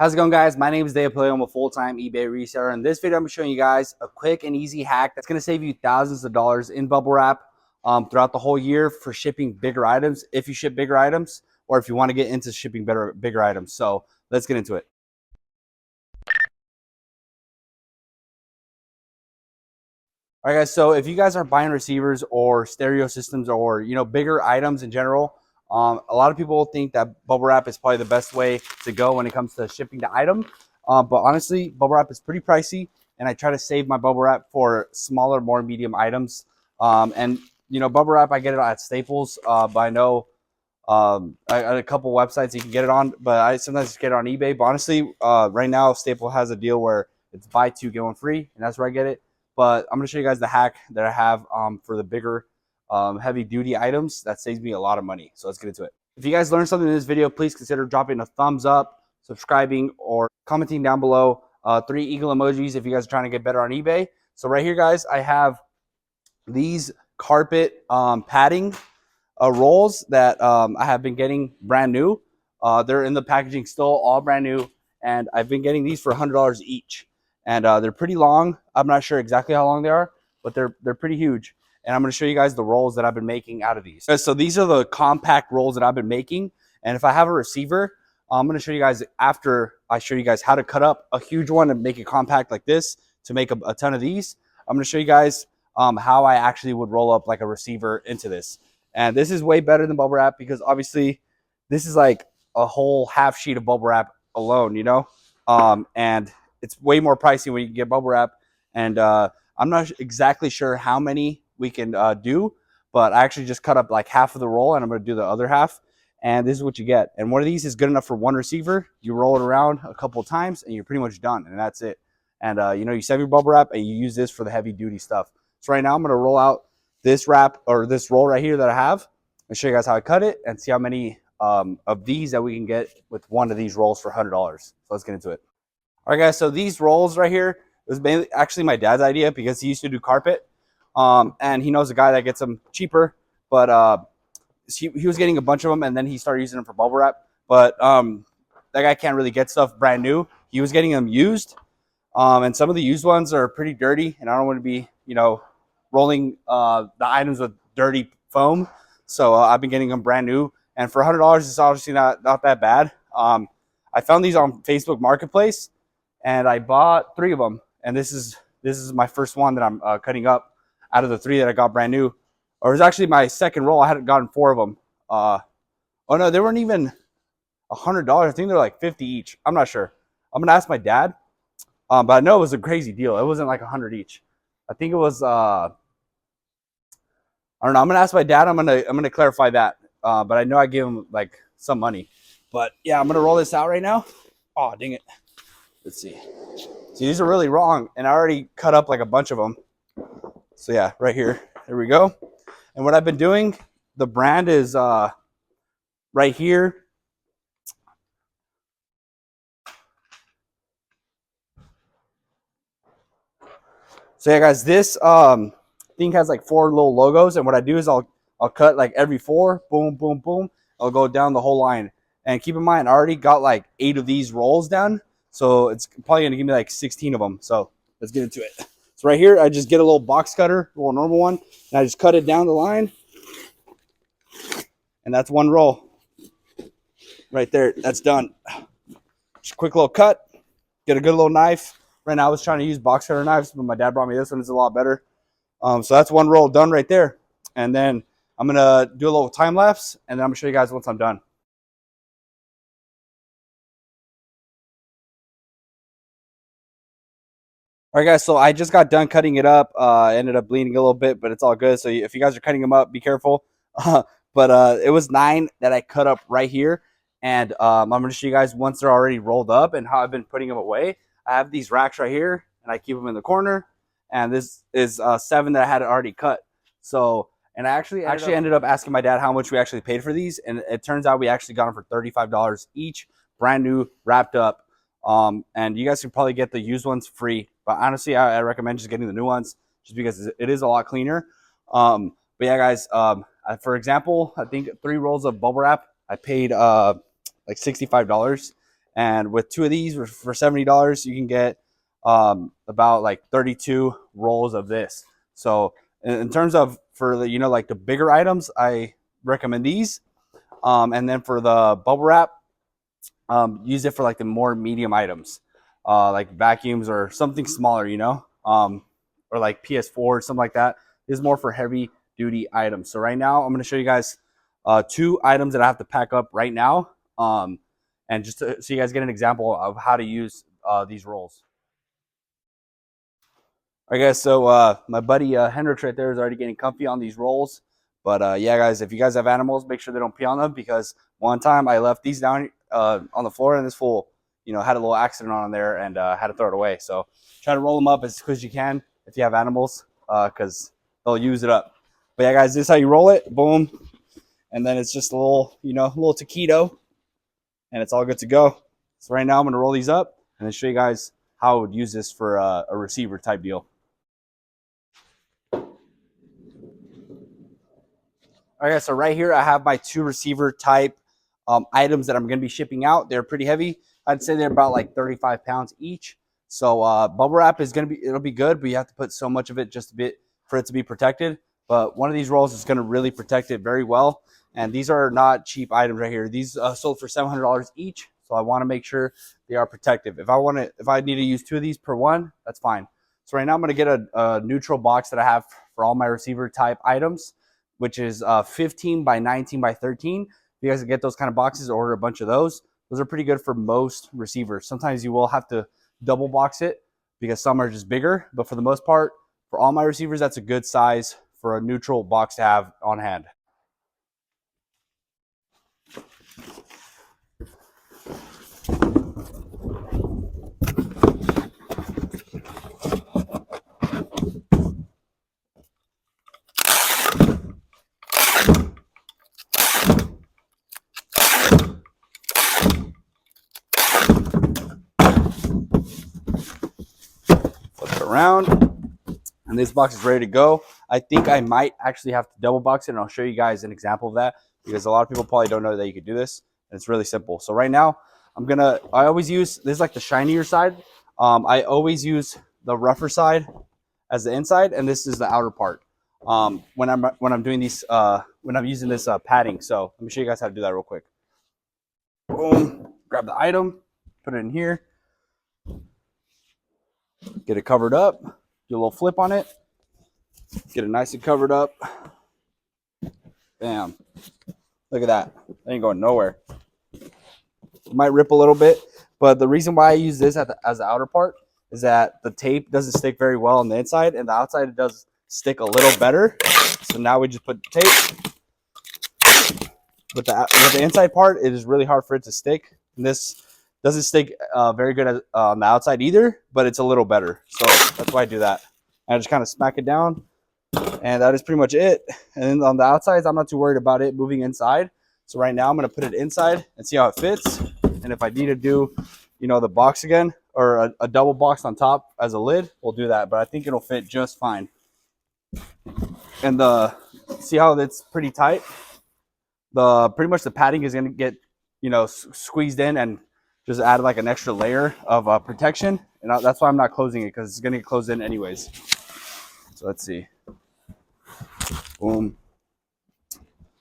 How's it going, guys? My name is Dave Paleo. I'm a full-time eBay reseller. In this video, I'm showing you guys a quick and easy hack that's going to save you thousands of dollars in bubble wrap throughout the whole year for shipping bigger items, if you ship bigger items, or if you want to get into shipping bigger items. So let's get into it. All right, guys. So if you guys are buying receivers or stereo systems or bigger items in general, a lot of people think that bubble wrap is probably the best way to go when it comes to shipping the item. But honestly, bubble wrap is pretty pricey, and I try to save my bubble wrap for smaller, more medium items. Bubble wrap, I get it at Staples, but I know a couple websites you can get it on, but I sometimes just get it on eBay. But honestly, right now, Staples has a deal where it's buy two, get one free, and that's where I get it. But I'm going to show you guys the hack that I have for the bigger heavy duty items that saves me a lot of money. So let's get into it. If you guys learned something in this video, please consider dropping a thumbs up, subscribing, or commenting down below. 3 eagle emojis if you guys are trying to get better on eBay. So right here, guys, I have these carpet padding rolls that I have been getting brand new. They're in the packaging still, all brand new, and I've been getting these for $100 each. And they're pretty long. I'm not sure exactly how long they are, but they're pretty huge. And I'm going to show you guys the rolls that I've been making out of these. So these are the compact rolls that I've been making. And if I have a receiver, I'm going to show you guys after I show you guys how to cut up a huge one and make it compact like this to make a ton of these. I'm going to show you guys how I actually would roll up like a receiver into this. And this is way better than bubble wrap because obviously this is like a whole half sheet of bubble wrap alone, and it's way more pricey when you get bubble wrap. And I'm not exactly sure how many we can do, but I actually just cut up like half of the roll and I'm going to do the other half. And this is what you get. And one of these is good enough for one receiver. You roll it around a couple of times and you're pretty much done. And that's it. And, you save your bubble wrap and you use this for the heavy duty stuff. So right now I'm going to roll out this wrap or this roll right here that I have and show you guys how I cut it and see how many of these that we can get with one of these rolls for $100. So let's get into it. All right, guys, so these rolls right here, it was mainly actually my dad's idea because he used to do carpet, and he knows a guy that gets them cheaper, but he was getting a bunch of them, and then he started using them for bubble wrap, but that guy can't really get stuff brand new. He was getting them used, and some of the used ones are pretty dirty, and I don't want to be, rolling the items with dirty foam, so I've been getting them brand new, and for $100, it's obviously not that bad. I found these on Facebook Marketplace, and I bought 3 of them. And this is my first one that I'm cutting up out of the 3 that I got brand new. Or it was actually my second roll. I hadn't gotten 4 of them. Oh no, they weren't even $100. I think they're like 50 each. I'm not sure. I'm gonna ask my dad. But I know it was a crazy deal. It wasn't like 100 each. I think it was. I don't know. I'm gonna ask my dad. I'm gonna clarify that. But I know I gave him like some money. But yeah, I'm gonna roll this out right now. Oh, dang it. Let's see. See, these are really wrong, and I already cut up like a bunch of them. So yeah, right here. There we go. And what I've been doing, the brand is right here. So yeah, guys, this thing has like 4 little logos, and what I do is I'll cut like every 4, boom, boom, boom. I'll go down the whole line. And keep in mind, I already got like 8 of these rolls done. So it's probably going to give me like 16 of them. So let's get into it. So right here, I just get a little box cutter, a little normal one, and I just cut it down the line. And that's one roll. Right there, that's done. Just a quick little cut. Get a good little knife. Right now I was trying to use box cutter knives, but my dad brought me this one. It's a lot better. So that's one roll done right there. And then I'm going to do a little time lapse, and then I'm going to show you guys once I'm done. All right, guys, so I just got done cutting it up. I ended up bleeding a little bit, but it's all good. So if you guys are cutting them up, be careful. But it was 9 that I cut up right here. And I'm going to show you guys once they're already rolled up and how I've been putting them away. I have these racks right here, and I keep them in the corner. And this is 7 that I had already cut. So, and I actually ended up asking my dad how much we actually paid for these. And it turns out we actually got them for $35 each, brand new, wrapped up. And you guys can probably get the used ones free. But honestly, I recommend just getting the new ones just because it is a lot cleaner. But yeah, guys, for example, I think 3 rolls of bubble wrap, I paid like $65. And with 2 of these for $70, you can get about like 32 rolls of this. So in terms of for the, you know, like the bigger items, I recommend these. And then for the bubble wrap, use it for like the more medium items, like vacuums or something smaller, you know, or like PS4, something like that. This is more for heavy duty items. So right now I'm going to show you guys 2 items that I have to pack up right now, and just so you guys get an example of how to use these rolls. All right, guys, so my buddy Hendrix right there is already getting comfy on these rolls. But yeah, guys, if you guys have animals, make sure they don't pee on them, because one time I left these down on the floor, and this fool, you know, had a little accident on there and had to throw it away. So try to roll them up as quick as you can if you have animals, because they'll use it up. But yeah, guys, this is how you roll it. Boom. And then it's just a little, you know, a little taquito, and it's all good to go. So right now I'm going to roll these up and then show you guys how I would use this for a receiver type deal. All right, so right here I have my 2 receiver type items that I'm going to be shipping out. They're pretty heavy. I'd say they're about like 35 pounds each. So bubble wrap is going to be, it'll be good, but you have to put so much of it just a bit for it to be protected. But one of these rolls is going to really protect it very well. And these are not cheap items right here. These sold for $700 each. So I want to make sure they are protective. If I need to use 2 of these per one, that's fine. So right now I'm going to get a neutral box that I have for all my receiver type items, which is 15 by 19 by 13. If you guys can get those kind of boxes, order a bunch of those. Those are pretty good for most receivers. Sometimes you will have to double box it because some are just bigger. But for the most part, for all my receivers, that's a good size for a neutral box to have on hand. Flip it around, and this box is ready to go. I think I might actually have to double box it, and I'll show you guys an example of that, because a lot of people probably don't know that you could do this, and it's really simple. So right now I always use, this is like the shinier side. I always use the rougher side as the inside, and this is the outer part when I'm doing these when I'm using this padding. So let me show you guys how to do that real quick. Boom, grab the item, put it in here, get it covered up, do a little flip on it, get it nice and covered up. Bam. Look at that. That ain't going nowhere. It might rip a little bit, but the reason why I use this as the outer part is that the tape doesn't stick very well on the inside, and the outside it does stick a little better. So now we just put the tape. With the inside part, it is really hard for it to stick. And this doesn't stick very good on the outside either, but it's a little better. So that's why I do that. And I just kind of smack it down, and that is pretty much it. And then on the outsides, I'm not too worried about it moving inside. So right now I'm going to put it inside and see how it fits. And if I need to do, you know, the box again, or a double box on top as a lid, we'll do that. But I think it'll fit just fine. And see how it's pretty tight? Pretty much the padding is going to get, you know, squeezed in and just add like an extra layer of protection. And that's why I'm not closing it, because it's going to get closed in anyways. So let's see. Boom.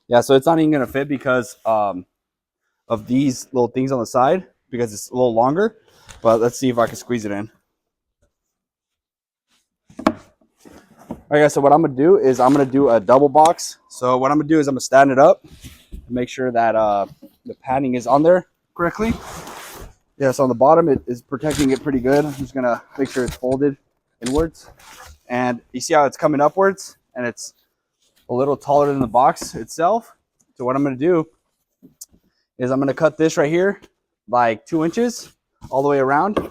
Yeah, so it's not even going to fit because of these little things on the side, because it's a little longer. But let's see if I can squeeze it in. All right, guys, so what I'm going to do is I'm going to do a double box. So what I'm going to do is I'm going to stand it up and make sure that the padding is on there correctly. Yeah, so on the bottom, it is protecting it pretty good. I'm just going to make sure it's folded inwards. And you see how it's coming upwards, and it's a little taller than the box itself. So what I'm going to do is I'm going to cut this right here like 2 inches all the way around,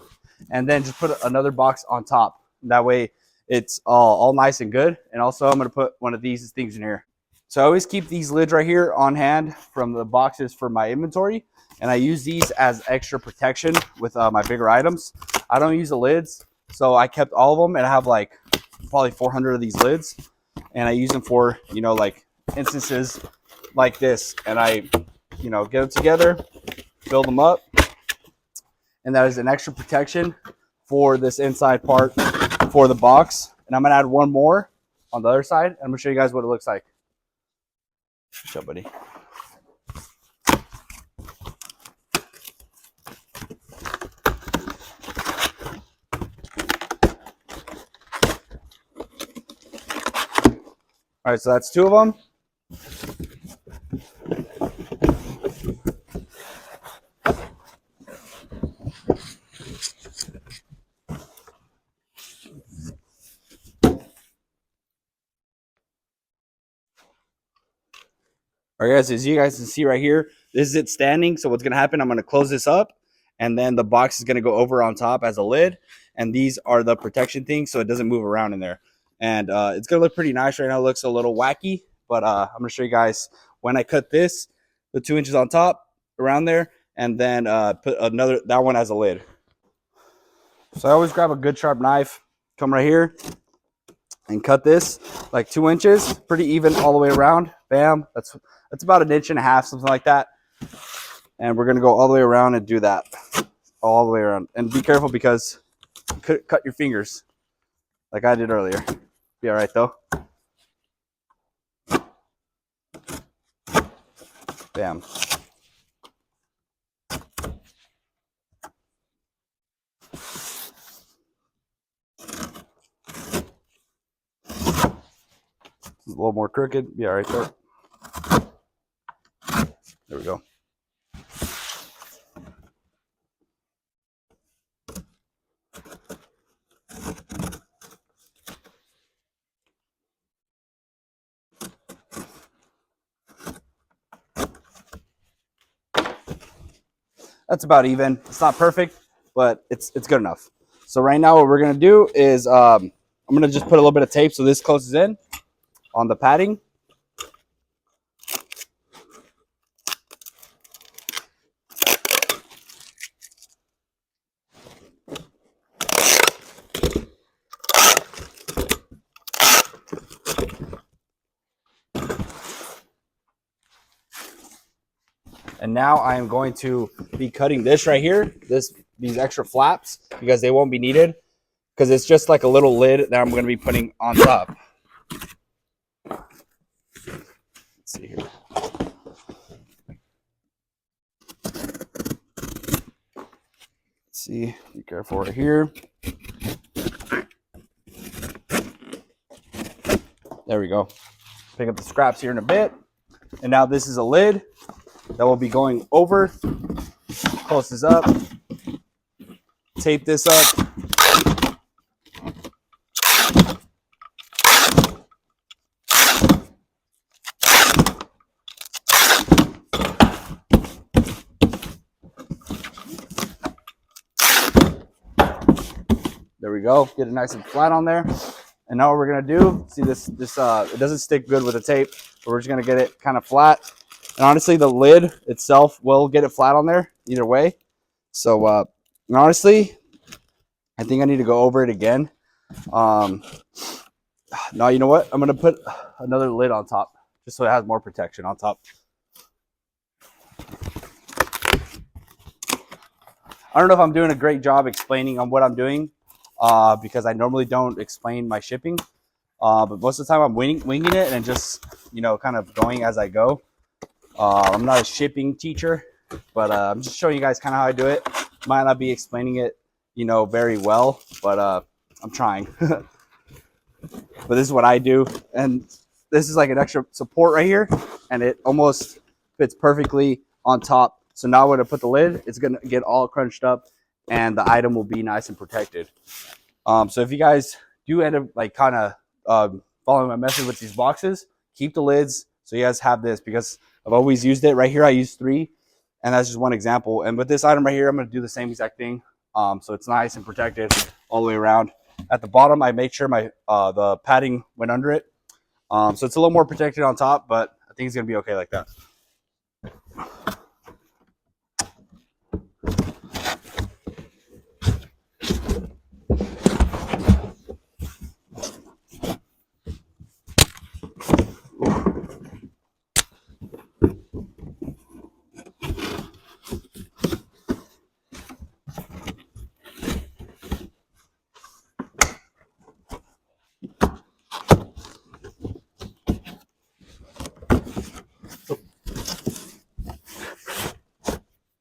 and then just put another box on top. That way it's all nice and good. And also I'm going to put one of these things in here. So I always keep these lids right here on hand from the boxes for my inventory, and I use these as extra protection with my bigger items. I don't use the lids, so I kept all of them, and I have like probably 400 of these lids, and I use them for, you know, like instances like this. And I, you know, get them together, build them up, and that is an extra protection for this inside part for the box. And I'm gonna add one more on the other side, and I'm gonna show you guys what it looks like. What's up, buddy? All right, so that's two of them. All right, guys, as you guys can see right here, this is it standing. So what's going to happen, I'm going to close this up, and then the box is going to go over on top as a lid. And these are the protection things, so it doesn't move around in there. And it's going to look pretty nice right now. It looks a little wacky, but I'm going to show you guys when I cut this, the 2 inches on top around there, and then put that one as a lid. So I always grab a good sharp knife, come right here, and cut this like 2 inches, pretty even all the way around. Bam, that's about 1.5 inches, something like that. And we're gonna go all the way around and do that all the way around. And be careful because you could cut your fingers like I did earlier. Be all right though. Bam. A little more crooked. Be all right there. There we go. That's about even. It's not perfect, but it's good enough. So right now what we're gonna do is I'm gonna just put a little bit of tape so this closes in on the padding. And now I am going to be cutting this right here, these extra flaps, because they won't be needed, because it's just like a little lid that I'm going to be putting on top. Let's see here. Let's see, be careful right here. There we go. Pick up the scraps here in a bit. And now this is a lid that will be going over. Close this up. Tape this up. There we go. Get it nice and flat on there. And now what we're gonna do, see this it doesn't stick good with the tape, but we're just gonna get it kind of flat. And honestly, the lid itself will get it flat on there either way. So honestly, I think I need to go over it again. Now you know what? I'm gonna put another lid on top just so it has more protection on top. I don't know if I'm doing a great job explaining on what I'm doing because I normally don't explain my shipping. But most of the time I'm winging it and just, you know, kind of going as I go. I'm not a shipping teacher, but I'm just showing you guys kind of how I do it. Might not be explaining it, you know, very well, but I'm trying. But this is what I do. And this is like an extra support right here, and it almost fits perfectly on top. So now when I put the lid, it's going to get all crunched up and the item will be nice and protected. So if you guys do end up like kind of following my method with these boxes, keep the lids so you guys have this, because I've always used it. Right here I use 3, and that's just one example. And with this item right here, I'm going to do the same exact thing. So it's nice and protected all the way around. At the bottom, I make sure my the padding went under it. So it's a little more protected on top, but I think it's going to be okay like that.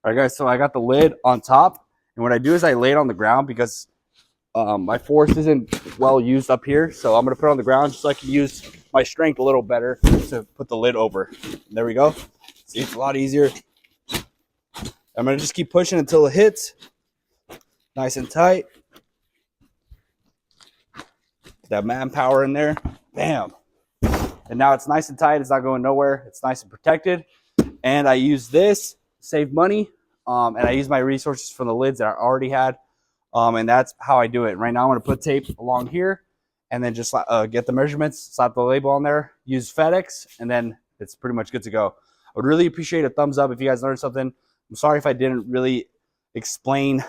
All right, guys, so I got the lid on top, and what I do is I lay it on the ground because my force isn't well used up here, so I'm going to put it on the ground just so I can use my strength a little better to put the lid over. There we go. See, it's a lot easier. I'm going to just keep pushing until it hits. Nice and tight. Get that manpower in there. Bam. And now it's nice and tight. It's not going nowhere. It's nice and protected. And I use this, save money, and I use my resources from the lids that I already had. And that's how I do it. Right now I'm going to put tape along here and then just get the measurements, slap the label on there, use FedEx, and then it's pretty much good to go. I would really appreciate a thumbs up if you guys learned something. I'm sorry if I didn't really explain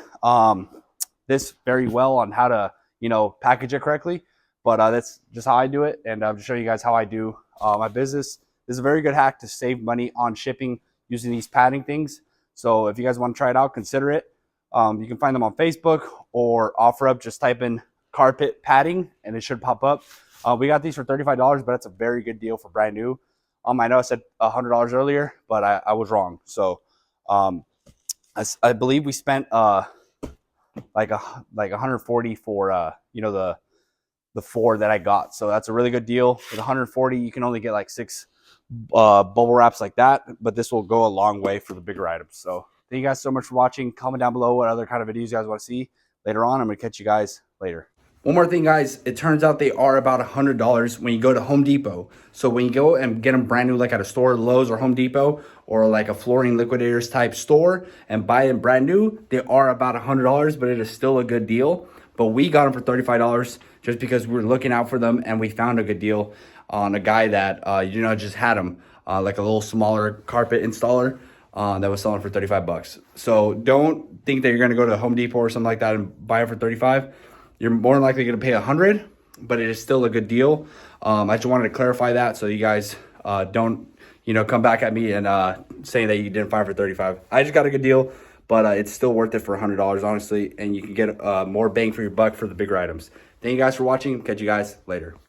this very well on how to, package it correctly, but that's just how I do it. And I'm just showing you guys how I do my business. This is a very good hack to save money on shipping using these padding things. So if you guys want to try it out, consider it. You can find them on Facebook or OfferUp. Just type in carpet padding and it should pop up. We got these for $35, but it's a very good deal for brand new. I know I said $100 earlier, but I was wrong. So I believe we spent like 140 for the 4 that I got. So that's a really good deal. With 140, you can only get like 6 bubble wraps like that, but this will go a long way for the bigger items. So thank you guys so much for watching. Comment down below what other kind of videos you guys want to see later on. I'm going to catch you guys later. One more thing, guys. It turns out they are about $100 when you go to Home Depot. So when you go and get them brand new, like at a store, Lowe's or Home Depot, or like a flooring liquidators type store, and buy them brand new, they are about $100, but it is still a good deal. But we got them for $35 just because we were looking out for them, and we found a good deal on a guy that just had them, like a little smaller carpet installer. That was selling for 35 bucks. So don't think that you're going to go to Home Depot or something like that and buy it for 35. You're more than likely going to pay 100, but it is still a good deal. I just wanted to clarify that so you guys don't, come back at me and saying that you didn't find it for 35. I just got a good deal, but it's still worth it for $100, honestly, and you can get more bang for your buck for the bigger items. Thank you guys for watching. Catch you guys later.